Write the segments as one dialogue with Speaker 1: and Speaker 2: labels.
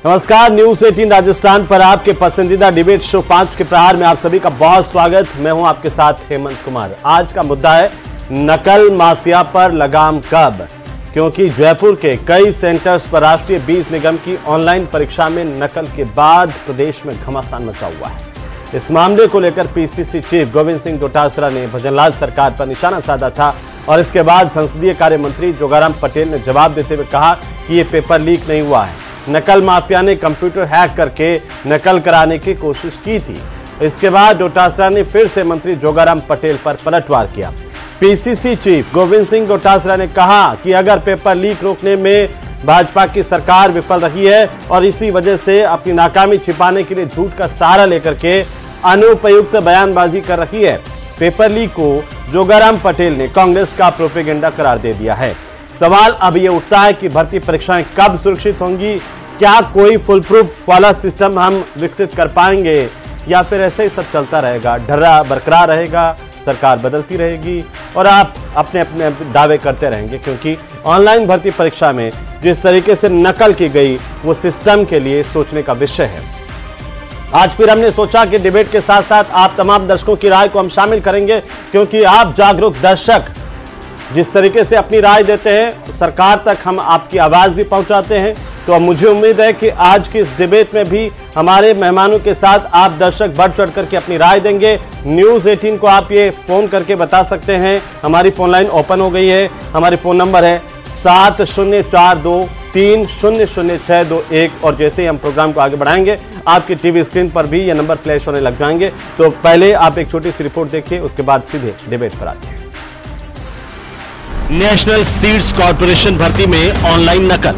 Speaker 1: नमस्कार, न्यूज 18 राजस्थान पर आपके पसंदीदा डिबेट शो 5 के प्रहार में आप सभी का बहुत स्वागत। मैं हूं आपके साथ हेमंत कुमार। आज का मुद्दा है नकल माफिया पर लगाम कब, क्योंकि जयपुर के कई सेंटर्स पर राष्ट्रीय बीज निगम की ऑनलाइन परीक्षा में नकल के बाद प्रदेश में घमासान मचा हुआ है। इस मामले को लेकर पीसीसी चीफ गोविंद सिंह डोटासरा ने भजनलाल सरकार पर निशाना साधा था और इसके बाद संसदीय कार्य मंत्री जोगाराम पटेल ने जवाब देते हुए कहा कि ये पेपर लीक नहीं हुआ है, नकल माफिया ने कंप्यूटर हैक करके नकल कराने की कोशिश की थी। इसके बाद डोटासरा ने फिर से मंत्री जोगाराम पटेल पर पलटवार किया। पीसीसी चीफ गोविंद सिंह डोटासरा ने कहा कि अगर पेपर लीक रोकने में भाजपा की सरकार विफल रही है और इसी वजह से अपनी नाकामी छिपाने के लिए झूठ का सहारा लेकर के अनुपयुक्त बयानबाजी कर रही है, पेपर लीक को जोगाराम पटेल ने कांग्रेस का प्रोपेगेंडा करार दे दिया है। सवाल अब यह उठता है कि भर्ती परीक्षाएं कब सुरक्षित होंगी, क्या कोई फुल प्रूफ वाला सिस्टम हम विकसित कर पाएंगे या फिर ऐसे ही सब चलता रहेगा, ढर्रा बरकरार रहेगा, सरकार बदलती रहेगी और आप अपने अपने दावे करते रहेंगे। क्योंकि ऑनलाइन भर्ती परीक्षा में जिस तरीके से नकल की गई वो सिस्टम के लिए सोचने का विषय है। आज फिर हमने सोचा कि डिबेट के साथ साथ आप तमाम दर्शकों की राय को हम शामिल करेंगे, क्योंकि आप जागरूक दर्शक जिस तरीके से अपनी राय देते हैं सरकार तक हम आपकी आवाज भी पहुंचाते हैं। तो अब मुझे उम्मीद है कि आज की इस डिबेट में भी हमारे मेहमानों के साथ आप दर्शक बढ़ चढ़ करके अपनी राय देंगे। न्यूज 18 को आप ये फोन करके बता सकते हैं। हमारी फोन लाइन ओपन हो गई है। हमारी फोन नंबर है 7042300621 और जैसे ही हम प्रोग्राम को आगे बढ़ाएंगे आपकी टीवी स्क्रीन पर भी ये नंबर फ्लैश होने लग जाएंगे। तो पहले आप एक छोटी सी रिपोर्ट देखिए, उसके बाद सीधे डिबेट पर आते हैं। नेशनल सीड्स कॉर्पोरेशन भर्ती में ऑनलाइन नकल,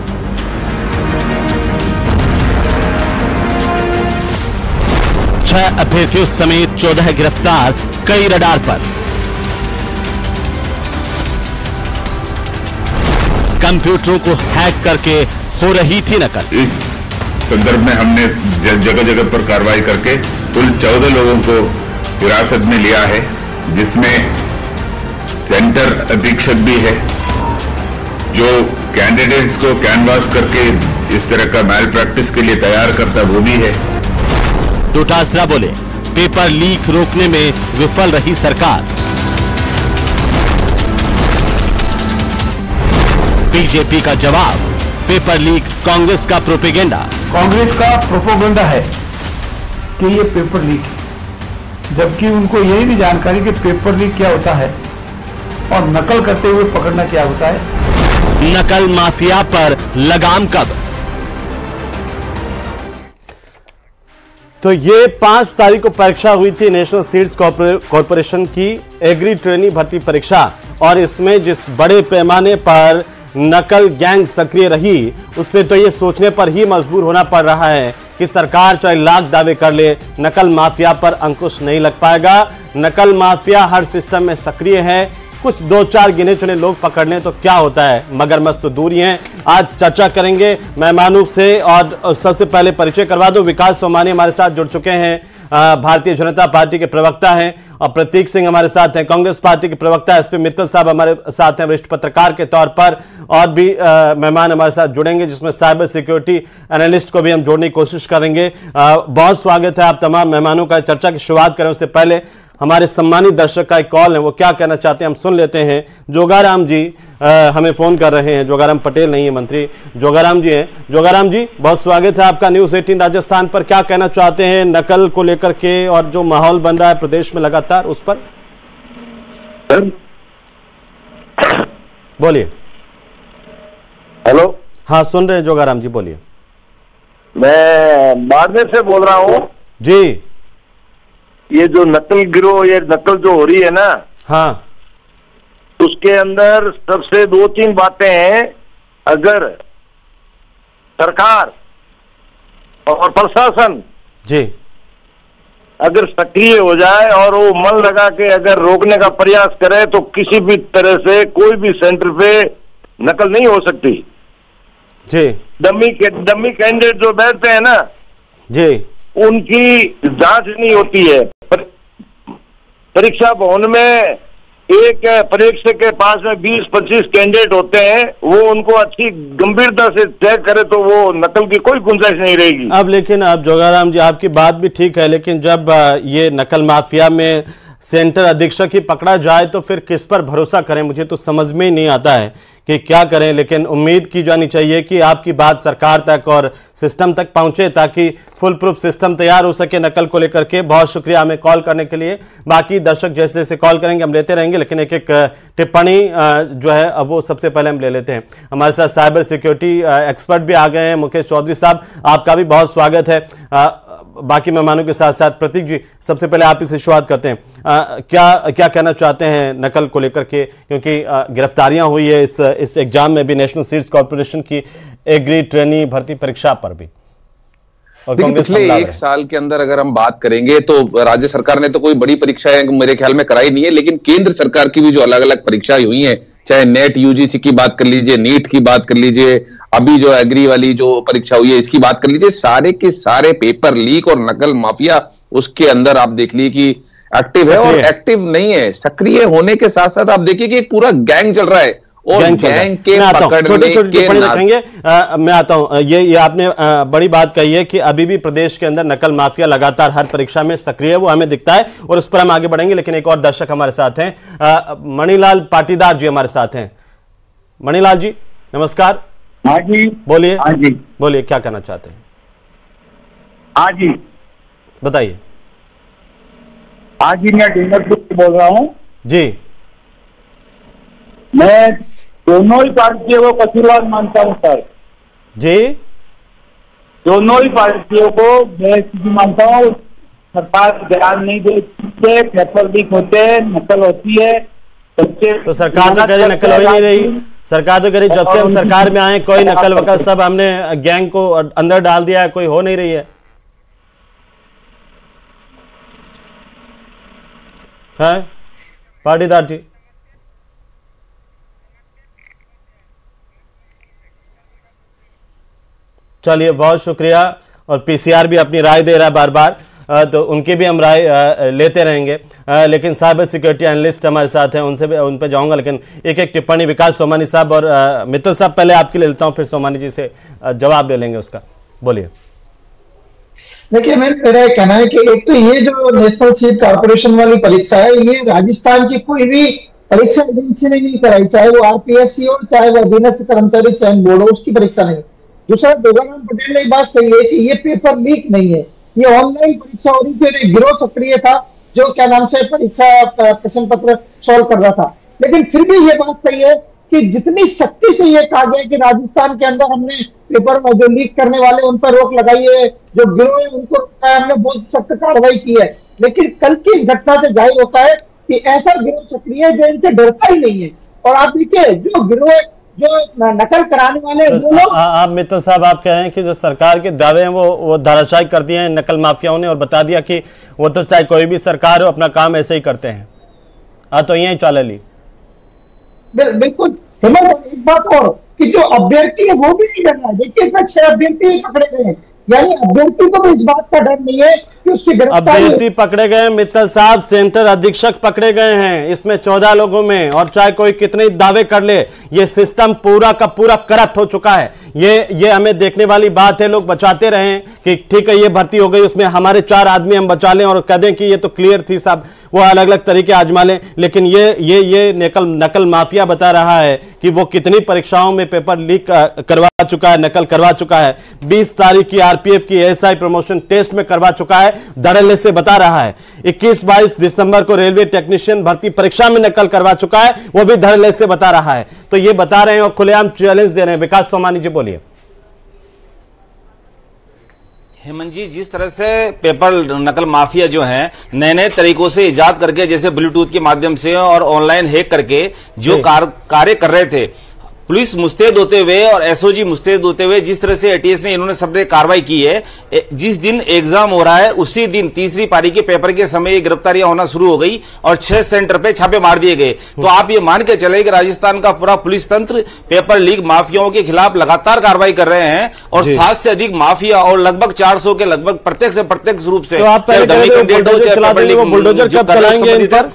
Speaker 1: छह अभ्यर्थियों समेत 14 गिरफ्तार, कई रडार पर। कंप्यूटरों को हैक करके हो रही थी नकल।
Speaker 2: इस संदर्भ में हमने जगह जगह पर कार्रवाई करके कुल 14 लोगों को हिरासत में लिया है, जिसमें सेंटर अधीक्षक भी है जो कैंडिडेट्स को कैनवास करके इस तरह का मैल प्रैक्टिस के लिए तैयार करता वो भी है।
Speaker 1: डोटासरा बोले पेपर लीक रोकने में विफल रही सरकार। बीजेपी का जवाब, पेपर लीक कांग्रेस का प्रोपेगेंडा।
Speaker 3: कांग्रेस का प्रोपेगेंडा है कि ये पेपर लीक है, जबकि उनको यही नहीं जानकारी कि पेपर लीक क्या होता है और नकल करते हुए पकड़ना क्या होता है।
Speaker 1: नकल माफिया पर लगाम कब? तो ये 5 तारीख को परीक्षा हुई थी नेशनल सीड्स कॉर्पोरेशन की एग्री ट्रेनी भर्ती परीक्षा, और इसमें जिस बड़े पैमाने पर नकल गैंग सक्रिय रही उससे तो ये सोचने पर ही मजबूर होना पड़ रहा है कि सरकार चाहे लाख दावे कर ले, नकल माफिया पर अंकुश नहीं लग पाएगा। नकल माफिया हर सिस्टम में सक्रिय है, कुछ 2-4 गिने चुने लोग पकड़ने तो क्या होता है, मगरमच्छ तो दूर ही हैं। आज चर्चा करेंगे मेहमानों से और सबसे पहले परिचय करवा दो। विकास सोमानी हमारे साथ जुड़ चुके हैं, भारतीय जनता पार्टी के प्रवक्ता हैं, और प्रतीक सिंह हमारे साथ हैं, कांग्रेस पार्टी के प्रवक्ता। एसपी मित्तल साहब हमारे साथ हैं वरिष्ठ पत्रकार के तौर पर, और भी मेहमान हमारे साथ जुड़ेंगे जिसमें साइबर सिक्योरिटी एनालिस्ट को भी हम जोड़ने की कोशिश करेंगे। बहुत स्वागत है आप तमाम मेहमानों का। चर्चा की शुरुआत करें उससे पहले हमारे सम्मानित दर्शक का एक कॉल है, वो क्या कहना चाहते हैं हम सुन लेते हैं। जोगाराम जी हमें फोन कर रहे हैं। जोगाराम पटेल नहीं है, मंत्री जोगाराम जी हैं। जोगाराम जी, बहुत स्वागत है आपका न्यूज 18 राजस्थान पर। क्या कहना चाहते हैं नकल को लेकर के और जो माहौल बन रहा है प्रदेश में लगातार उस पर? बोलिए।
Speaker 4: हेलो।
Speaker 1: हाँ, सुन रहे हैं जोगाराम जी, बोलिए।
Speaker 4: मैं बाड़मेर से बोल रहा हूँ
Speaker 1: जी।
Speaker 4: ये जो नकल गिरोह, ये नकल जो हो रही है ना,
Speaker 1: हाँ,
Speaker 4: उसके अंदर सबसे 2-3 बातें हैं। अगर सरकार और प्रशासन
Speaker 1: जी
Speaker 4: अगर सक्रिय हो जाए और वो मन लगा के अगर रोकने का प्रयास करे तो किसी भी तरह से कोई भी सेंटर पे नकल नहीं हो सकती
Speaker 1: जी।
Speaker 4: डमी कैंडिडेट जो बैठते हैं ना
Speaker 1: जी,
Speaker 4: उनकी जांच नहीं होती है। परीक्षा भवन में एक परीक्षक के पास में 20-25 कैंडिडेट होते हैं, वो उनको अच्छी गंभीरता से चेक करे तो वो नकल की कोई गुंजाइश नहीं रहेगी।
Speaker 1: अब लेकिन अब जोगाराम जी आपकी बात भी ठीक है, लेकिन जब ये नकल माफिया में सेंटर अधीक्षक ही पकड़ा जाए तो फिर किस पर भरोसा करें? मुझे तो समझ में ही नहीं आता है कि क्या करें। लेकिन उम्मीद की जानी चाहिए कि आपकी बात सरकार तक और सिस्टम तक पहुंचे ताकि फुल प्रूफ सिस्टम तैयार हो सके नकल को लेकर के। बहुत शुक्रिया हमें कॉल करने के लिए। बाकी दर्शक जैसे जैसे कॉल करेंगे हम लेते रहेंगे, लेकिन एक एक टिप्पणी जो है अब वो सबसे पहले हम ले लेते हैं। हमारे साथ साइबर सिक्योरिटी एक्सपर्ट भी आ गए हैं, मुकेश चौधरी साहब, आपका भी बहुत स्वागत है। बाकी मेहमानों के साथ साथ प्रतीक जी, सबसे पहले आप इसे शुरुआत करते हैं। क्या कहना चाहते हैं नकल को लेकर के, क्योंकि गिरफ्तारियां हुई है इस एग्जाम में भी, नेशनल सीड्स कॉर्पोरेशन की एग्री ट्रेनी भर्ती परीक्षा पर भी।
Speaker 5: पिछले एक साल के अंदर अगर हम बात करेंगे तो राज्य सरकार ने तो कोई बड़ी परीक्षाएं मेरे ख्याल में कराई नहीं है, लेकिन केंद्र सरकार की भी जो अलग अलग परीक्षाएं हुई हैं, चाहे नेट यूजीसी की बात कर लीजिए, नीट की बात कर लीजिए, अभी जो एग्री वाली जो परीक्षा हुई है इसकी बात कर लीजिए, सारे के सारे पेपर लीक और नकल माफिया उसके अंदर आप देख लीजिए कि एक्टिव है। और एक्टिव नहीं है, सक्रिय होने के साथ साथ आप देखिए कि एक पूरा गैंग चल रहा है और गैंग के
Speaker 1: छोटी छोटी टिप्पणी रखेंगे। मैं आता हूं, ये आपने बड़ी बात कही है कि अभी भी प्रदेश के अंदर नकल माफिया लगातार हर परीक्षा में सक्रिय है, वो हमें दिखता है और उस पर हम आगे बढ़ेंगे। लेकिन एक और दर्शक हमारे साथ हैं, मणिलाल पाटीदार जी हमारे साथ हैं। मणिलाल जी नमस्कार।
Speaker 6: हाँ जी
Speaker 1: बोलिए।
Speaker 6: हाँ जी
Speaker 1: बोलिए, क्या कहना चाहते हैं?
Speaker 6: हाँ जी
Speaker 1: बताइए।
Speaker 6: हाँ जी, मैं डूंगरपुर से बोल रहा हूँ
Speaker 1: जी।
Speaker 6: मैं दोनों ही पार्टियों को कसूरवार मानता हूँ सर
Speaker 1: जी।
Speaker 6: दोनों ही पार्टियों को मैं मानता हूँ। सरकार ध्यान नहीं देती है, पेपर लीक होते हैं, नकल होती है।
Speaker 1: तो सरकार तो कह रही नकल हो ही नहीं रही। सरकार तो कह रही जब से हम सरकार में आए कोई नकल वकल सब हमने गैंग को अंदर डाल दिया है, कोई हो नहीं रही है। है पाटीदार जी? चलिए, बहुत शुक्रिया। और पीसीआर भी अपनी राय दे रहा है बार बार, तो उनकी भी हम राय लेते रहेंगे। लेकिन साइबर सिक्योरिटी एनालिस्ट हमारे साथ हैं, उनसे भी उन पे जाऊंगा, लेकिन एक एक टिप्पणी विकास सोमानी साहब और मित्तल साहब पहले आपके ले लेता हूं, फिर सोमानी जी से जवाब ले लेंगे उसका। बोलिए।
Speaker 7: देखिए, मेरा कहना है कि एक तो ये जो नेशनल सीड कॉर्पोरेशन वाली परीक्षा है, ये राजस्थान की कोई भी परीक्षा एजेंसी ने नहीं कराई, चाहे वो आरपीएससी हो, चाहे वो अधीनस्थ कर्मचारी चयन बोर्ड हो, उसकी परीक्षा नहीं। दूसरा, जोगाराम पटेल ने बात सही है कि ये पेपर लीक नहीं है, ये ऑनलाइन परीक्षा हो रही थी। गिरोह सक्रिय था जो क्या नाम से परीक्षा प्रश्न पत्र सॉल्व कर रहा था। लेकिन फिर भी ये बात सही है कि जितनी सख्ती से ये कहा गया कि राजस्थान के अंदर हमने पेपर जो लीक करने वाले उन पर रोक लगाई है, जो गिरोह है उनको हमने बहुत सख्त कार्रवाई की है, लेकिन कल की इस घटना से जाहिर होता है कि ऐसा गिरोह सक्रिय है जो इनसे डरता ही नहीं है। और आप देखिए, जो गिरोह जो नकल कराने वाले वो लोग,
Speaker 1: आप मित्तल साहब आप कह रहे हैं कि जो सरकार के दावे हैं वो धराशायी कर दिए हैं नकल माफियाओं ने और बता दिया कि वो तो चाहे कोई भी सरकार हो अपना काम ऐसे ही करते हैं। तो यही चाल ली।
Speaker 7: बिल्कुल। हेमंत, एक बात और कि जो अभ्यर्थी है वो भी नहीं डर रहा है। देखिए, इसमें 6 अभ्यर्थी पकड़े गए हैं, यानी अभ्यर्थी को भी इस बात का डर नहीं है कि उसकी गिरफ्तारी।
Speaker 1: अभ्यर्थी पकड़े गए हैं मित्तल साहब, सेंटर अधीक्षक पकड़े गए हैं इसमें 14 लोगों में, और चाहे कोई कितने दावे कर ले, ये सिस्टम पूरा का पूरा करप्ट हो चुका है। ये हमें देखने वाली बात है। लोग बचाते रहे कि ठीक है ये भर्ती हो गई, उसमें हमारे 4 आदमी हम बचा लें और कह दें कि ये तो क्लियर थी साहब, वो अलग अलग तरीके आजमा लें। लेकिन ये नकल माफिया बता रहा है कि वो कितनी परीक्षाओं में पेपर लीक करवा चुका है, नकल करवा चुका है। 20 तारीख की आरपीएफ की एएसआई प्रमोशन टेस्ट में करवा चुका है, धड़ल्ले से बता रहा है। 21-22 दिसंबर को रेलवे टेक्नीशियन भर्ती परीक्षा में नकल करवा चुका है, वो भी धड़ल्ले से बता रहा है। तो ये बता रहे हैं और खुलेआम चैलेंज दे रहे हैं। विकास सोमानी जी बोलिए।
Speaker 8: हेमंत जी, जिस तरह से पेपर नकल माफिया जो है नए नए तरीकों से इजाद करके, जैसे ब्लूटूथ के माध्यम से और ऑनलाइन हैक करके जो कार्य कर रहे थे, पुलिस मुस्तैद होते हुए और एसओजी मुस्तैद होते हुए, जिस तरह से एटीएस ने इन्होंने सबने कार्रवाई की है, जिस दिन एग्जाम हो रहा है उसी दिन तीसरी पारी के पेपर के समय ये गिरफ्तारियां होना शुरू हो गई और 6 सेंटर पे छापे मार दिए गए। तो आप ये मान के चले कि राजस्थान का पूरा पुलिस तंत्र पेपर लीक माफियाओं के खिलाफ लगातार कार्रवाई कर रहे हैं और 7 से अधिक माफिया और लगभग 400 के लगभग प्रत्यक्ष रूप से
Speaker 1: बुलडोजर कब चलाएंगे इन पर?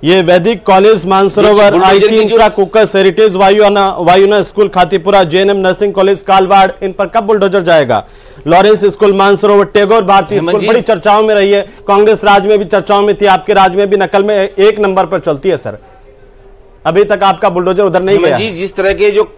Speaker 1: ये Vaidik college Mansarovar, IT infra Kukas, heritage Vayuna school Khatipura, JNM nursing college Kalwar, इन पर कब बुलडोजर जाएगा? Lawrence school Mansarovar, Tagore Bharati school बड़ी चर्चाओं में रही है, कांग्रेस राज में भी चर्चाओं में थी, आपके राज में भी नकल में 1 नंबर पर चलती है सर। अभी तक आपका बुलडोजर उधर नहीं गया।
Speaker 8: जी, जिस तरह के जो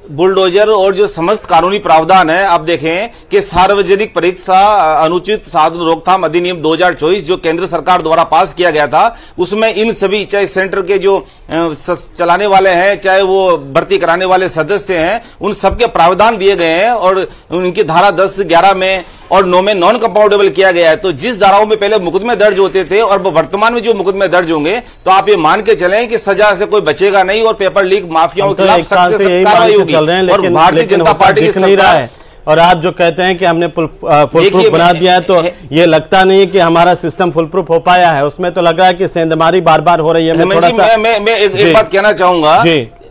Speaker 8: बुलडोजर और जो समस्त कानूनी प्रावधान है, आप देखें कि सार्वजनिक परीक्षा अनुचित साधन रोकथाम अधिनियम 2024 जो केंद्र सरकार द्वारा पास किया गया था, उसमें इन सभी, चाहे सेंटर के जो चलाने वाले हैं, चाहे वो भर्ती कराने वाले सदस्य हैं, उन सबके प्रावधान दिए गए हैं और उनकी धारा 10, 11 में और 9 में नॉन कंपाउंडेबल किया गया है। तो जिस धाराओं में पहले मुकदमे दर्ज होते थे और वर्तमान में जो मुकदमे दर्ज होंगे, तो आप ये मान के चलें कि सजा से कोई बचेगा नहीं और पेपर लीक माफियाओं के खिलाफ सख्त से सख्त कार्रवाई होगी। और भारतीय जनता पार्टी की सरकार,
Speaker 1: और आप जो कहते हैं कि हमने फुल प्रूफ बना दिया है, तो ये लगता नहीं है कि हमारा सिस्टम फुल प्रूफ हो पाया है। उसमें तो लग रहा है कि सेंधमारी बार बार हो रही है।
Speaker 8: मैं एक बात कहना चाहूंगा,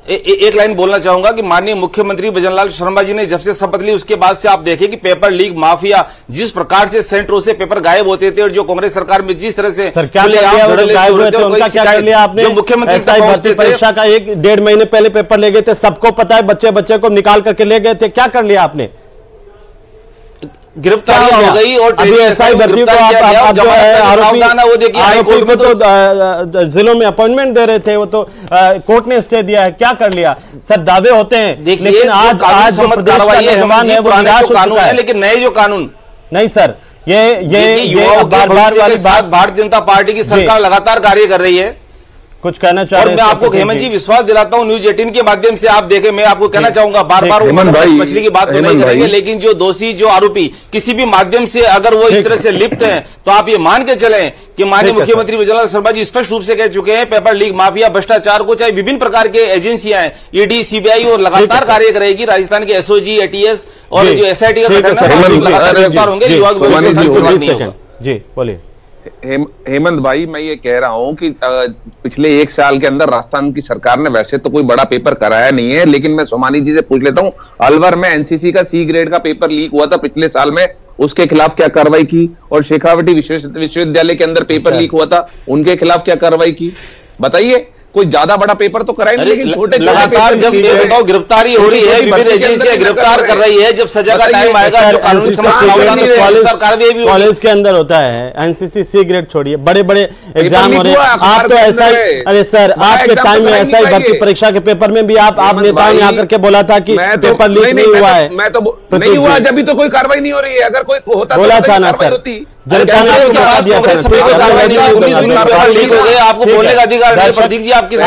Speaker 8: एक लाइन बोलना चाहूंगा कि माननीय मुख्यमंत्री भजनलाल शर्मा जी ने जब से शपथ ली, उसके बाद से आप देखें कि पेपर लीक माफिया जिस प्रकार से सेंटरों से पेपर गायब होते थे और जो कांग्रेस सरकार में जिस तरह से
Speaker 1: जो मुख्यमंत्री परीक्षा का 1-1.5 महीने पहले पेपर ले गए थे, सबको पता है, बच्चे को निकाल करके ले गए थे, क्या कर लिया आपने?
Speaker 8: गिरफ्तारी हो गई और
Speaker 1: जिलों में अपॉइंटमेंट दे रहे थे, वो तो कोर्ट ने स्टे दिया है, क्या कर लिया सर? दावे होते हैं, लेकिन आज जो कार्रवाई है वो
Speaker 8: कानून है, लेकिन नए जो कानून
Speaker 1: नहीं सर, ये
Speaker 8: बार-बार वाली बात, भारतीय जनता पार्टी की सरकार लगातार कार्य कर रही है।
Speaker 1: कुछ कहना चाह रहे हैं?
Speaker 8: और मैं आपको हेमंत जी विश्वास दिलाता हूं, न्यूज 18 के माध्यम से आप देखें, मैं आपको कहना चाहूंगा, बार-बार मछली की बात तो नहीं करेंगे, लेकिन जो दोषी, जो आरोपी किसी भी माध्यम से अगर वो इस तरह से लिप्त हैं, तो आप ये मान के चलें कि माननीय मुख्यमंत्री भजनलाल शर्मा जी स्पष्ट रूप से कह चुके हैं, पेपर लीक माफिया, भ्रष्टाचार को चाहे विभिन्न प्रकार के एजेंसियां हैं, ईडी, सीबीआई, और लगातार कार्य करेगी। राजस्थान के एसओजी, एटीएस और जो एसआईटी का गठन लगातार गिरफ्तार होंगे।
Speaker 1: जी बोलिए।
Speaker 5: हेमंत भाई, मैं ये कह रहा हूं कि पिछले 1 साल के अंदर राजस्थान की सरकार ने वैसे तो कोई बड़ा पेपर कराया नहीं है, लेकिन मैं सोमानी जी से पूछ लेता हूं, अलवर में एनसीसी का C ग्रेड का पेपर लीक हुआ था पिछले साल में, उसके खिलाफ क्या कार्रवाई की? और शेखावटी विश्वविद्यालय के अंदर पेपर लीक हुआ था, उनके खिलाफ क्या कार्रवाई की? बताइए। कोई ज्यादा बड़ा पेपर तो कराएंगे, लेकिन छोटे
Speaker 8: लगातार जब बताओ गिरफ्तारी हो रही है, विभिन्न एजेंसियां गिरफ्तार कर रही है, जब सजा का टाइम आएगा जो कानूनी
Speaker 1: कॉलेज के अंदर होता है, एनसीसी C ग्रेड छोड़िए, बड़े बड़े एग्जाम हो रहे हैं। आप तो ऐसा ही, अरे सर आपके टाइम में ऐसा ही भर्ती परीक्षा के पेपर में भी आप नेताओं ने आकर के बोला था कि पेपर लीक नहीं हुआ है।
Speaker 5: मैं तो नहीं हुआ, जब भी तो कोई कार्रवाई नहीं हो रही है, अगर कोई होता
Speaker 1: बोला था ना सर,
Speaker 8: जनता ने आपको बता दिया था, आपको बोलने का अधिकार नहीं। प्रतीक जी, आप किस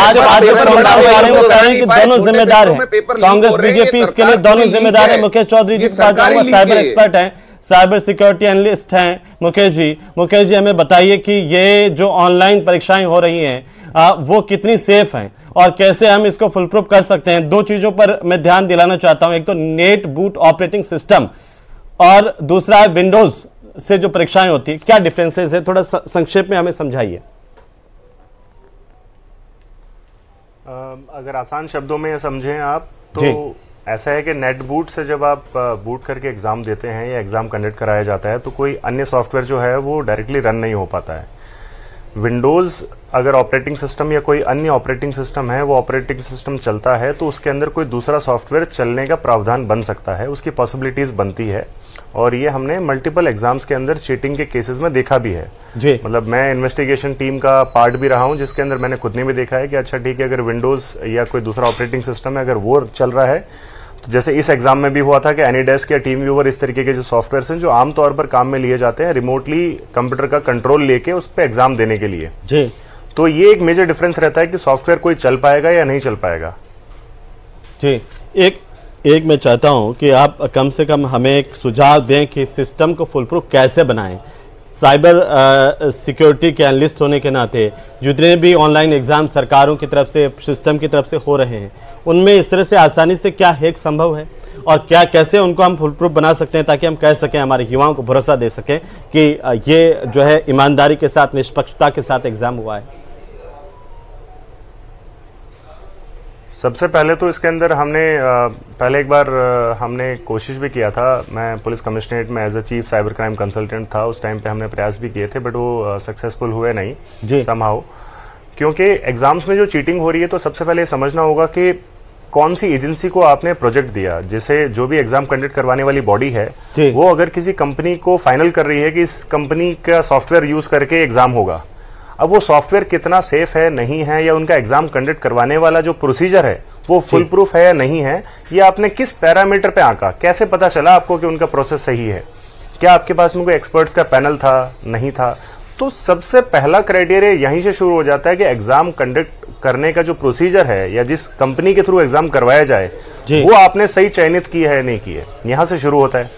Speaker 1: दोनों जिम्मेदार हैं, कांग्रेस बीजेपी इसके लिए दोनों जिम्मेदार हैं। मुकेश चौधरी जी साइबर एक्सपर्ट हैं, साइबर सिक्योरिटी एनालिस्ट हैं मुकेश जी हमें बताइए कि ये जो ऑनलाइन परीक्षाएं हो रही हैं वो कितनी सेफ हैं और कैसे हम इसको फुल प्रूफ कर सकते हैं? 2 चीजों पर मैं ध्यान दिलाना चाहता हूं, एक तो नेट बूट ऑपरेटिंग सिस्टम और दूसरा है विंडोज से जो परीक्षाएं होती है, क्या डिफरेंसेस है? थोड़ा संक्षेप में हमें समझाइए।
Speaker 9: अगर आसान शब्दों में समझें आप तो ऐसा है कि नेट बूट से जब आप बूट करके एग्जाम देते हैं या एग्जाम कंडक्ट कराया जाता है तो कोई अन्य सॉफ्टवेयर जो है वो डायरेक्टली रन नहीं हो पाता है। विंडोज अगर ऑपरेटिंग सिस्टम या कोई अन्य ऑपरेटिंग सिस्टम है वो ऑपरेटिंग सिस्टम चलता है तो उसके अंदर कोई दूसरा सॉफ्टवेयर चलने का प्रावधान बन सकता है, उसकी पॉसिबिलिटीज बनती है और ये हमने मल्टीपल एग्जाम्स के अंदर चीटिंग के केसेस में देखा भी है जी। मतलब मैं इन्वेस्टिगेशन टीम का पार्ट भी रहा हूं जिसके अंदर मैंने खुद ने भी देखा है कि अच्छा ठीक है, अगर विंडोज या कोई दूसरा ऑपरेटिंग सिस्टम है अगर वो चल रहा है तो जैसे इस एग्जाम में भी हुआ था कि एनीडेस्क या टीम व्यूवर इस तरीके के जो सॉफ्टवेयर हैं जो आमतौर पर काम में लिए जाते हैं रिमोटली कंप्यूटर का कंट्रोल लेके उस पर एग्जाम देने के लिए जी। तो ये एक मेजर डिफरेंस रहता है कि सॉफ्टवेयर कोई चल पाएगा या नहीं चल पाएगा जी।
Speaker 1: एक मैं चाहता हूं कि आप कम से कम हमें एक सुझाव दें कि सिस्टम को फुल प्रूफ कैसे बनाएं। साइबर सिक्योरिटी के एनालिस्ट होने के नाते जितने भी ऑनलाइन एग्जाम सरकारों की तरफ से सिस्टम की तरफ से हो रहे हैं उनमें इस तरह से आसानी से क्या हैक संभव है और क्या कैसे उनको हम फुल प्रूफ बना सकते हैं ताकि हम कह सकें, हमारे युवाओं को भरोसा दे सकें कि ये जो है ईमानदारी के साथ, निष्पक्षता के साथ एग्जाम हुआ है।
Speaker 9: सबसे पहले तो इसके अंदर हमने पहले एक बार हमने कोशिश भी किया था, मैं पुलिस कमिश्नरेट में as a chief cyber crime consultant था, उस टाइम पे हमने प्रयास भी किए थे बट वो सक्सेसफुल हुए नहीं समहाउ। क्योंकि एग्जाम्स में जो चीटिंग हो रही है तो सबसे पहले समझना होगा कि कौन सी एजेंसी को आपने प्रोजेक्ट दिया। जैसे जो भी एग्जाम कंडक्ट करवाने वाली बॉडी है वो अगर किसी कंपनी को फाइनल कर रही है कि इस कंपनी का सॉफ्टवेयर यूज करके एग्जाम होगा, अब वो सॉफ्टवेयर कितना सेफ है नहीं है, या उनका एग्जाम कंडक्ट करवाने वाला जो प्रोसीजर है वो फुल प्रूफ है या नहीं है, ये आपने किस पैरामीटर पे आंका, कैसे पता चला आपको कि उनका प्रोसेस सही है, क्या आपके पास में कोई एक्सपर्ट्स का पैनल था, नहीं था। तो सबसे पहला क्राइटेरिया यहीं से शुरू हो जाता है कि एग्जाम कंडक्ट करने का जो प्रोसीजर है या जिस कंपनी के थ्रू एग्जाम करवाया जाए वो आपने सही चयनित की है नहीं की है, यहां से शुरू होता है।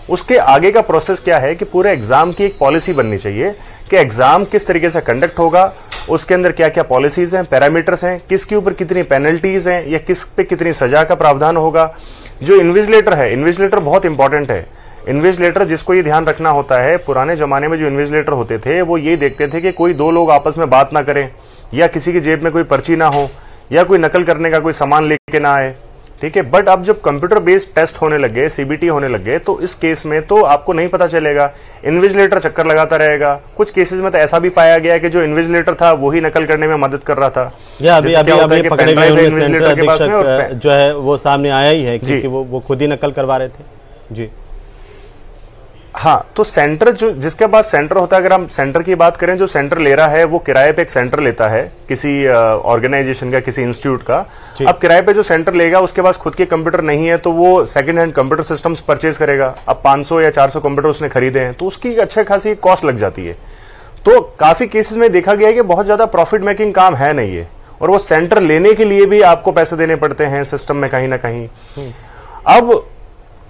Speaker 9: उसके आगे का प्रोसेस क्या है कि पूरे एग्जाम की एक पॉलिसी बननी चाहिए कि एग्जाम किस तरीके से कंडक्ट होगा, उसके अंदर क्या क्या पॉलिसीज हैं, पैरामीटर्स हैं, किसके ऊपर कितनी पेनल्टीज हैं या किस पे कितनी सजा का प्रावधान होगा। जो इन्विजिलेटर है, इन्विजिलेटर बहुत इंपॉर्टेंट है। इन्विजिलेटर जिसको ये ध्यान रखना होता है, पुराने जमाने में जो इन्विजिलेटर होते थे वो ये देखते थे कि कोई दो लोग आपस में बात ना करें, या किसी की जेब में कोई पर्ची ना हो, या कोई नकल करने का कोई सामान लेके ना आए, ठीक है। बट अब जब कंप्यूटर बेस्ड टेस्ट होने लगे, सीबीटी होने लगे, तो इस केस में तो आपको नहीं पता चलेगा, इन्विजिलेटर चक्कर लगाता रहेगा। कुछ केसेस में तो ऐसा भी पाया गया कि जो इन्विजिलेटर था वही नकल करने में मदद कर रहा था।
Speaker 1: अभी पकड़े गए सेंटर अधीक्षक जो है वो सामने आया ही है क्योंकि वो खुद ही नकल करवा रहे थे जी।
Speaker 9: हाँ, तो सेंटर जो जिसके पास सेंटर होता है, अगर हम सेंटर की बात करें, जो सेंटर ले रहा है वो किराए पे एक सेंटर लेता है किसी ऑर्गेनाइजेशन का, किसी इंस्टीट्यूट का। अब किराए पे जो सेंटर लेगा उसके पास खुद के कंप्यूटर नहीं है तो वो second hand computer systems purchase करेगा। अब 500 या 400 कंप्यूटर उसने खरीदे हैं तो उसकी अच्छे खासी कॉस्ट लग जाती है। तो काफी केसेस में देखा गया है कि बहुत ज्यादा प्रॉफिट मेकिंग काम है नहीं है, और वो सेंटर लेने के लिए भी आपको पैसे देने पड़ते हैं सिस्टम में कहीं ना कहीं। अब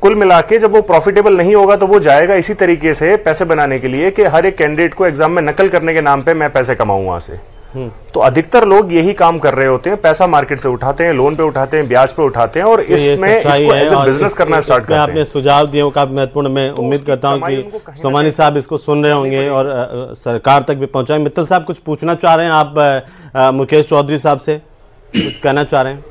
Speaker 9: कुल मिला के जब वो प्रॉफिटेबल नहीं होगा तो वो जाएगा इसी तरीके से पैसे बनाने के लिए कि हर एक कैंडिडेट को एग्जाम में नकल करने के नाम पे मैं पैसे कमाऊं वहां से। तो अधिकतर लोग यही काम कर रहे होते हैं, पैसा मार्केट से उठाते हैं, लोन पे उठाते हैं, ब्याज पे उठाते हैं, और इसमें इसको एज ए बिजनेस करना स्टार्ट करते हैं।
Speaker 1: आपने सुझाव दिए काफी महत्वपूर्ण, मैं उम्मीद करता हूं कि सोमानी साहब इसको सुन रहे होंगे और सरकार तक भी पहुंचाएं। मित्तल साहब कुछ पूछना चाह रहे हैं आप मुकेश चौधरी साहब से, कुछ कहना चाह रहे हैं?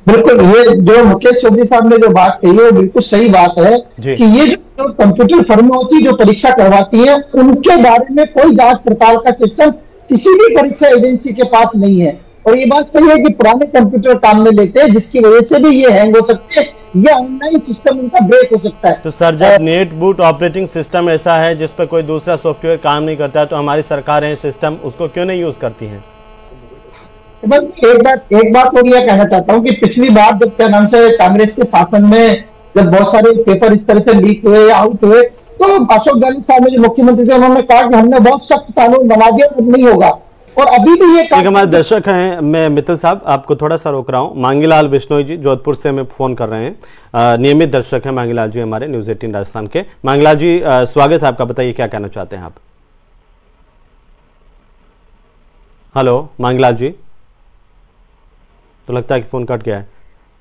Speaker 7: बिल्कुल, ये जो मुकेश चौधरी साहब ने जो बात कही है वो बिल्कुल सही बात है कि ये जो कंप्यूटर फर्म होती है जो परीक्षा करवाती है उनके बारे में कोई जांच पड़ताल का सिस्टम किसी भी परीक्षा एजेंसी के पास नहीं है। और ये बात सही है कि पुराने कंप्यूटर काम में लेते हैं जिसकी वजह से भी ये हैंग हो सकते हैं या ऑनलाइन सिस्टम उनका ब्रेक हो सकता है।
Speaker 1: तो सर जब नेट बूट ऑपरेटिंग सिस्टम ऐसा है जिस पर कोई दूसरा सॉफ्टवेयर काम नहीं करता है तो हमारी सरकारें सिस्टम उसको क्यों नहीं यूज करती हैं?
Speaker 7: बस एक बात और यह कहना चाहता हूं कि पिछली बार जब क्या नाम से कांग्रेस के शासन में जब बहुत सारे पेपर इस तरह से लीक हुए या आउट हुए तो अशोक गहलोत साहब ने जो मुख्यमंत्री थे उन्होंने कहा कि हमने बहुत सख्त कानून बना दिया, अब नहीं होगा। और अभी भी ये
Speaker 1: हमारे दर्शक हैं, मैं मित्तल साहब आपको थोड़ा सा रोक रहा हूं। मांगीलाल बिश्नोई जी जोधपुर से हमें फोन कर रहे हैं, नियमित दर्शक हैं मांगीलाल जी हमारे न्यूज 18 राजस्थान के। मांगीलाल जी स्वागत है आपका, बताइए क्या कहना चाहते हैं आप? हेलो मांगीलाल जी, तो लगता है कि फोन कट गया है,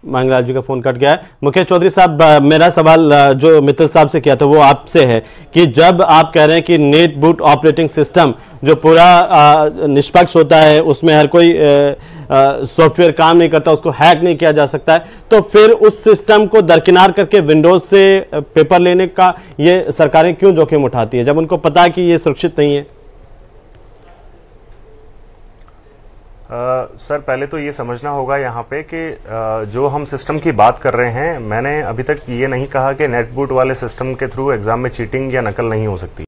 Speaker 1: मांगीलाल जी का फोन कट गया है। मुकेश चौधरी साहब, मेरा सवाल जो मित्तल साहब से किया था वो आपसे है कि जब आप कह रहे हैं कि नेट बूट ऑपरेटिंग सिस्टम जो पूरा निष्पक्ष होता है, उसमें हर कोई सॉफ्टवेयर काम नहीं करता, उसको हैक नहीं किया जा सकता है, तो फिर उस सिस्टम को दरकिनार करके विंडोज से पेपर लेने का ये सरकारें क्यों जोखिम उठाती है जब उनको पता है कि ये सुरक्षित नहीं है?
Speaker 9: सर पहले तो ये समझना होगा यहाँ पे कि जो हम सिस्टम की बात कर रहे हैं, मैंने अभी तक ये नहीं कहा कि नेट बूट वाले सिस्टम के थ्रू एग्जाम में चीटिंग या नकल नहीं हो सकती,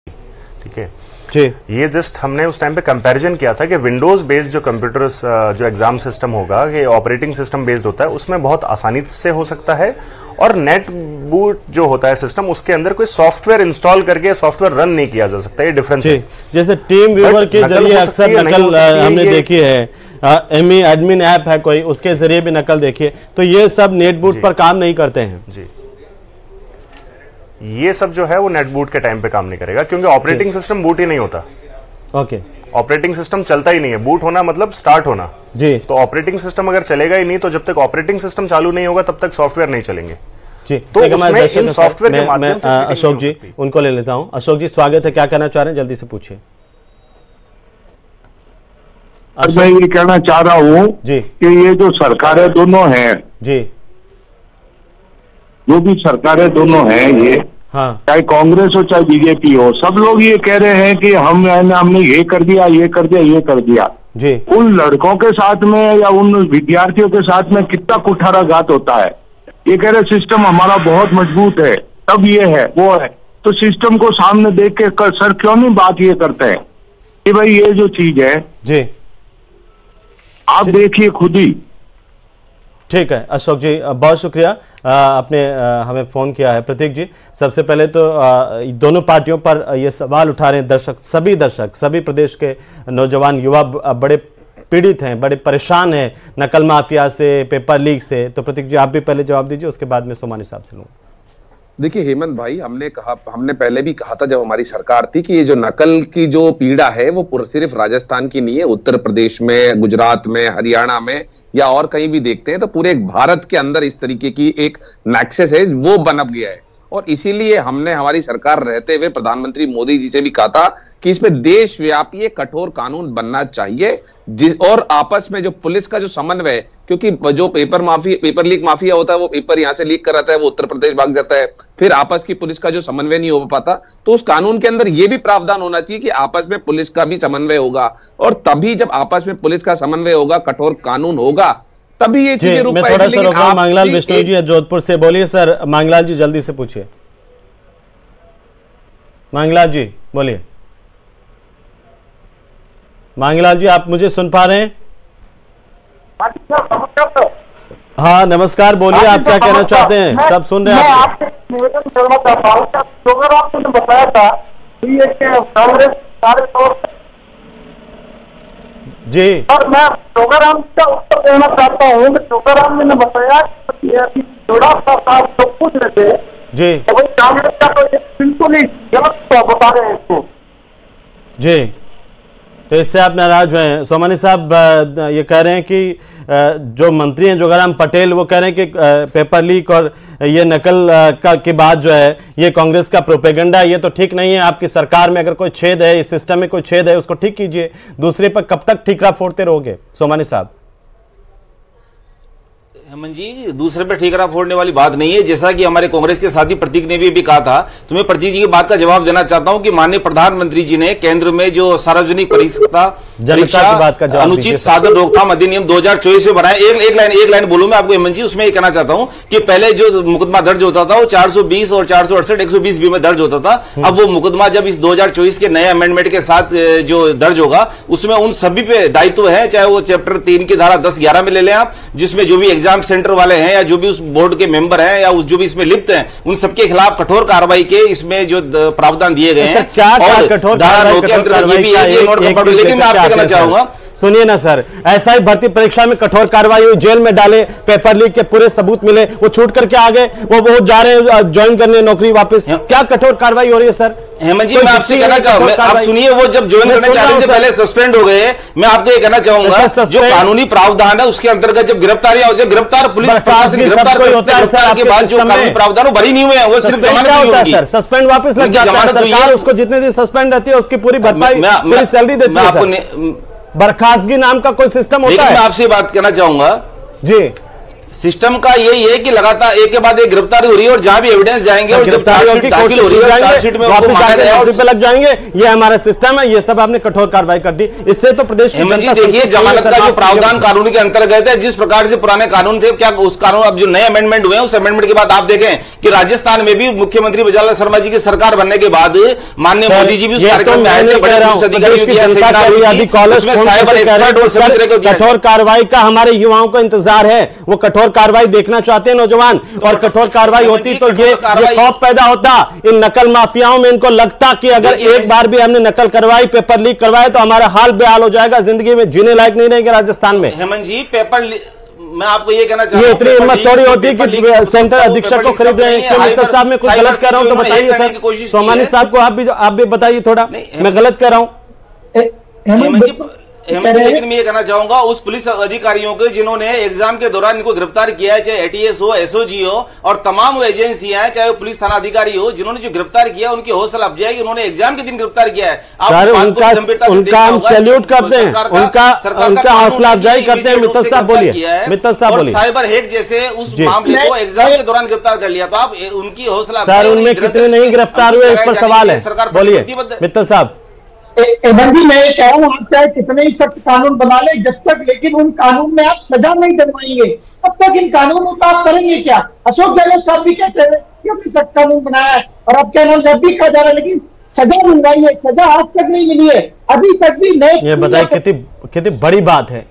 Speaker 9: ठीक है जी। ये जस्ट हमने उस टाइम पे कंपैरिजन किया था कि विंडोज बेस्ड जो कंप्यूटर्स जो एग्जाम सिस्टम होगा, ये ऑपरेटिंग सिस्टम बेस्ड होता है, उसमें बहुत आसानी से हो सकता है, और नेट बूट जो होता है सिस्टम उसके अंदर कोई सॉफ्टवेयर इंस्टॉल करके सॉफ्टवेयर रन नहीं किया जा सकता, ये डिफरेंस है।
Speaker 1: जैसे टीम व्यूअर के जरिए अक्सर नकल हमने देखी है, एमी एडमिन ऐप है कोई, उसके जरिए भी नकल देखिए, तो ये सब नेट बूट पर काम नहीं करते हैं
Speaker 9: जी। ये सब जो है वो नेट बूट के टाइम पे काम नहीं करेगा क्योंकि ऑपरेटिंग सिस्टम बूट ही नहीं होता।
Speaker 1: ओके,
Speaker 9: ऑपरेटिंग सिस्टम चलता ही नहीं है, बूट होना मतलब स्टार्ट होना
Speaker 1: जी।
Speaker 9: तो ऑपरेटिंग सिस्टम अगर चलेगा ही नहीं तो जब तक ऑपरेटिंग सिस्टम चालू नहीं होगा तब तक सॉफ्टवेयर नहीं चलेंगे
Speaker 1: जी।
Speaker 9: तो उसमें इन सॉफ्टवेयर के माध्यम से
Speaker 1: अशोक जी उनको ले लेता हूं। अशोक जी स्वागत है, क्या कहना चाह रहे हैं, जल्दी से पूछिए।
Speaker 10: मैं ये कहना चाह रहा हूँ कि ये जो सरकारें दोनों हैं
Speaker 1: जी,
Speaker 10: जो भी सरकारें दोनों हैं ये,
Speaker 1: हाँ,
Speaker 10: चाहे कांग्रेस हो चाहे बीजेपी हो, सब लोग ये कह रहे हैं कि हमने ये कर दिया, ये कर दिया, ये कर दिया।
Speaker 1: जी,
Speaker 10: उन लड़कों के साथ में या उन विद्यार्थियों के साथ में कितना कुठाराघात होता है। ये कह रहे सिस्टम हमारा बहुत मजबूत है, तब ये है वो है, तो सिस्टम को सामने देख के सर क्यों नहीं बात ये करते हैं कि भाई ये जो चीज है
Speaker 1: जी
Speaker 10: आप देखिए खुद ही।
Speaker 1: ठीक है अशोक जी, बहुत शुक्रिया आपने हमें फोन किया है। प्रतीक जी, सबसे पहले तो दोनों पार्टियों पर ये सवाल उठा रहे हैं दर्शक, सभी प्रदेश के नौजवान युवा बड़े पीड़ित हैं, बड़े परेशान हैं नकल माफिया से, पेपर लीक से। तो प्रतीक जी आप भी पहले जवाब दीजिए, उसके बाद में सोमानी साहब से लूंगा।
Speaker 5: देखिए हेमंत भाई, हमने पहले भी कहा था जब हमारी सरकार थी कि ये जो नकल की जो पीड़ा है वो सिर्फ राजस्थान की नहीं है, उत्तर प्रदेश में, गुजरात में, हरियाणा में या और कहीं भी देखते हैं तो पूरे भारत के अंदर इस तरीके की एक नेक्सस है वो बन गया है। और इसीलिए हमने हमारी सरकार रहते हुए प्रधानमंत्री मोदी जी से भी कहा था कि इसमें देशव्यापी एक कठोर कानून बनना चाहिए, और आपस में जो पुलिस का जो समन्वय, क्योंकि जो पेपर लीक माफिया होता है वो पेपर यहां से लीक कराता है, वो उत्तर प्रदेश भाग जाता है, फिर आपस की पुलिस का जो समन्वय नहीं हो पाता, तो उस कानून के अंदर ये भी प्रावधान होना चाहिए कि आपस में पुलिस का भी समन्वय होगा, और तभी जब आपस में पुलिस का समन्वय होगा, कठोर कानून होगा, तभी ये चीजें रूप पाएंगी।
Speaker 1: मांगलाल विष्णु जी जोधपुर से बोलिए। सर मांगलाल जी जल्दी से पूछिए। मांगलाल जी बोलिए। मांगलाल जी आप मुझे सुन पा रहे हैं? हाँ नमस्कार, बोलिए आप क्या कहना चाहते हैं, सब सुन रहे हैं आप।
Speaker 6: निवेदन करना चाहता हूँ, अगर आपने बताया था कांग्रेस
Speaker 1: जी,
Speaker 6: और मैं टोकाराम का उत्तर देना चाहता हूँ कि टोकाराम ने बताया थोड़ा सा तो पूछ रहे थे
Speaker 1: जी,
Speaker 6: तो भाई कांग्रेस का तो बिल्कुल ही गलत बता रहे हैं इसको
Speaker 1: जी, तो इससे आप नाराज हुए हैं। सोमानी साहब ये कह रहे हैं कि जो मंत्री हैं जोगाराम पटेल वो कह रहे हैं कि पेपर लीक और ये नकल के बाद जो है ये कांग्रेस का प्रोपेगेंडा है, ये तो ठीक नहीं है। आपकी सरकार में अगर कोई छेद है, इस सिस्टम में कोई छेद है, उसको ठीक कीजिए, दूसरे पर कब तक ठीकरा फोड़ते रहोगे? सोमानी साहब।
Speaker 8: हेमंत जी, दूसरे पे ठीकरा फोड़ने वाली बात नहीं है। जैसा कि हमारे कांग्रेस के साथी प्रतीक ने भी कहा था, तो मैं प्रतीक जी की बात का जवाब देना चाहता हूं कि माननीय प्रधानमंत्री जी ने केंद्र में जो सार्वजनिक परीक्षा अनुचित साधन रोकथाम अधिनियम 2024 में बनाया। एक लाइन बोलूं मैं आपको हेमंत जी, उसमें कहना चाहता हूं कि पहले जो मुकदमा दर्ज होता था वो 420 और 468 120 बी में दर्ज होता था। अब वो मुकदमा जब इस 2024 के नए अमेंडमेंट के साथ जो दर्ज होगा उसमें उन सभी पे दायित्व है, चाहे वो चैप्टर 3 की धारा 10-11 में ले लें आप, जिसमें जो भी एग्जाम सेंटर वाले हैं या जो भी उस बोर्ड के मेंबर हैं या उस जो भी इसमें लिप्त हैं उन सबके खिलाफ कठोर कार्रवाई के इसमें जो प्रावधान दिए गए हैं।
Speaker 1: क्या कठोर कार्रवाई? लेकिन मैं आपसे कहना चाहूंगा, सुनिए ना सर, ऐसा ही भर्ती परीक्षा में कठोर कार्रवाई हुई, जेल में डाले, पेपर लीक के पूरे सबूत मिले, वो छूट करके आ गए, वो जा रहे हैं ज्वाइन करने नौकरी वापस। क्या कठोर कार्रवाई हो रही है सर?
Speaker 8: हेमंत जी मैं आपसे कहना चाहूंगा, आप सुनिए, वो जब ज्वाइन करने जाने से पहले सस्पेंड हो गए। मैं आपको ये कहना चाहूंगा जो कानूनी प्रावधान है उसके अंतर्गत जब गिरफ्तारियां होती है, गिरफ्तार पुलिस प्रशासन गिरफ्तार के बाद जो कानूनी प्रावधान भरी नहीं हुए हैं वो सिर्फ जमानत नहीं होगी सर, सस्पेंड वापस लग जाता है। सरकार उसको जितने दिन सस्पेंड रहती है उसकी पूरी भरपाई, पूरी सैलरी देती है। बर्खास्तगी नाम का कोई सिस्टम होता है? मैं आपसे बात कहना चाहूंगा जी, सिस्टम का यही है कि लगातार एक के बाद एक गिरफ्तारी हो रही है और जहां भी एविडेंस जाएंगे और जब चार्जशीट दाखिल हो रही है चार्जशीट में उनको माना जाएगा और लग जाएंगे, ये हमारा सिस्टम है। ये सब आपने कठोर कार्रवाई कर दी, इससे तो प्रदेश की जनता देखिए जमानत का जो प्रावधान कानून के अंतर्गत है, जिस प्रकार से पुराने कानून थे, क्या उस कानून अब जो नए अमेंडमेंट हुए हैं उस अमेंडमेंट के बाद आप देखें कि राजस्थान में भी मुख्यमंत्री विजयलाल शर्मा जी की सरकार बनने के बाद माननीय मोदी जी भी उस कार्यक्रम में आए थे, बड़े पुलिस अधिकारियों की साइबर एक्सपर्ट और सभी तरह के कठोर कार्रवाई का हमारे युवाओं को इंतजार है। वो कठोर कार्रवाई देखना चाहते हैं नौजवान, और कठोर कार्रवाई होती तो ये खौफ पैदा होता इन नकल माफियाओं में। इनको लगता कि अगर एक बार भी हमने नकल करवाई, पेपर लीक करवाए तो हमारा हाल बेहाल हो जाएगा, जिंदगी में जीने लायक नहीं रहेंगे राजस्थान में। हेमंत जी पेपर मैं आपको ये कहना चाहता हूं, ये इतनी हिम्मत थोड़ी होती है कि सेंटर अधीक्षक को खरीद रहे हैं। मित्तल साहब मैं कुछ गलत कह रहा हूं तो बताइए सर, सोमानी साहब को आप भी बताइए थोड़ा, मैं गलत कह रहा हूं। लेकिन मैं ये कहना चाहूंगा उस पुलिस अधिकारियों के जिन्होंने एग्जाम के दौरान इनको गिरफ्तार किया है, चाहे एटीएस हो, एसओजी हो और तमाम वो एजेंसियां हैं, चाहे वो पुलिस थाना अधिकारी हो, जिन्होंने जो गिरफ्तार किया उनकी हौसला अफजाई, उन्होंने एग्जाम के दिन गिरफ्तार किया है। उनका हम सैल्यूट करते हैं, उनका हौसला अफजाई करते हैं। मित्तल साहब बोलिए, मित्तल साहब बोलिए। साइबर हैक जैसे उस मामले को एग्जाम के दौरान गिरफ्तार कर लिया, तो आप उनकी हौसला सर, उनमें कितने नहीं गिरफ्तार हुए इस पर सवाल है, बोलिए मित्तल साहब।
Speaker 7: हेमंत जी, मैं ये कह रहा हूँ, आप चाहे कितने ही सख्त कानून बना ले, जब तक लेकिन उन कानून में आप सजा नहीं दिलवाएंगे तब तक इन कानूनों का आप करेंगे क्या? अशोक गहलोत साहब भी कहते हैं कि हमने सख्त कानून बनाया है और अब क्या नाम जब भी कहा जा रहा है, लेकिन सजा मिलवाई है, सजा आज तक नहीं मिली है, अभी तक भी नहीं।
Speaker 1: ये बताइए कितनी बड़ी बात है।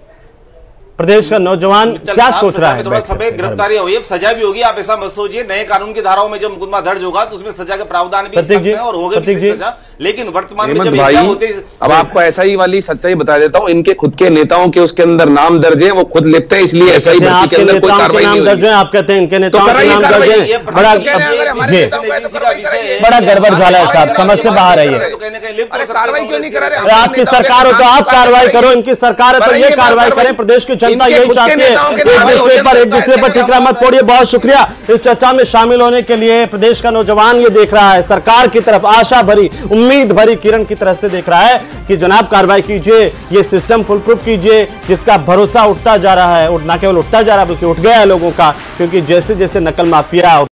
Speaker 1: प्रदेश का नौजवान क्या सोच रहा है?
Speaker 8: थोड़ा समय गिरफ्तारी हुई है, सजा भी होगी। आप ऐसा मत सोचिए, नए कानून की धाराओं में जब मुकदमा दर्ज होगा तो उसमें सजा के प्रावधान भी सकते हैं और होगा भी सजा। लेकिन वर्तमान में जब
Speaker 5: भाई अब आपको एसआई वाली सच्चाई बता देता हूँ, इनके खुद के नेताओं के उसके अंदर नाम दर्ज है, वो खुद लिखते हैं, इसलिए एसआई भर्ती के अंदर कोई कार्रवाई नहीं हुई।
Speaker 1: आप कहते हैं इनके नेताओं के नाम दर्ज है, बड़ा गड़बड़ झाला है साहब, समझ से बाहर है ये।
Speaker 5: कार्रवाई क्यों नहीं करा रहे?
Speaker 1: आपकी सरकार हो तो आप कार्रवाई करो, इनकी सरकार है तो ये कार्रवाई करें। प्रदेश की जनता यही चाहती है। एक दूसरे पर टिकरा मत फोड़िए। बहुत शुक्रिया इस चर्चा में शामिल होने के लिए। प्रदेश का नौजवान ये देख रहा है, सरकार की तरफ आशा भरी, उम्मीद भरी किरण की तरह से देख रहा है कि जनाब कार्रवाई कीजिए, ये सिस्टम फुल प्रूफ कीजिए, जिसका भरोसा उठता जा रहा है, ना केवल उठता जा रहा है बल्कि उठ गया है लोगों का, क्योंकि जैसे जैसे नकल माफिया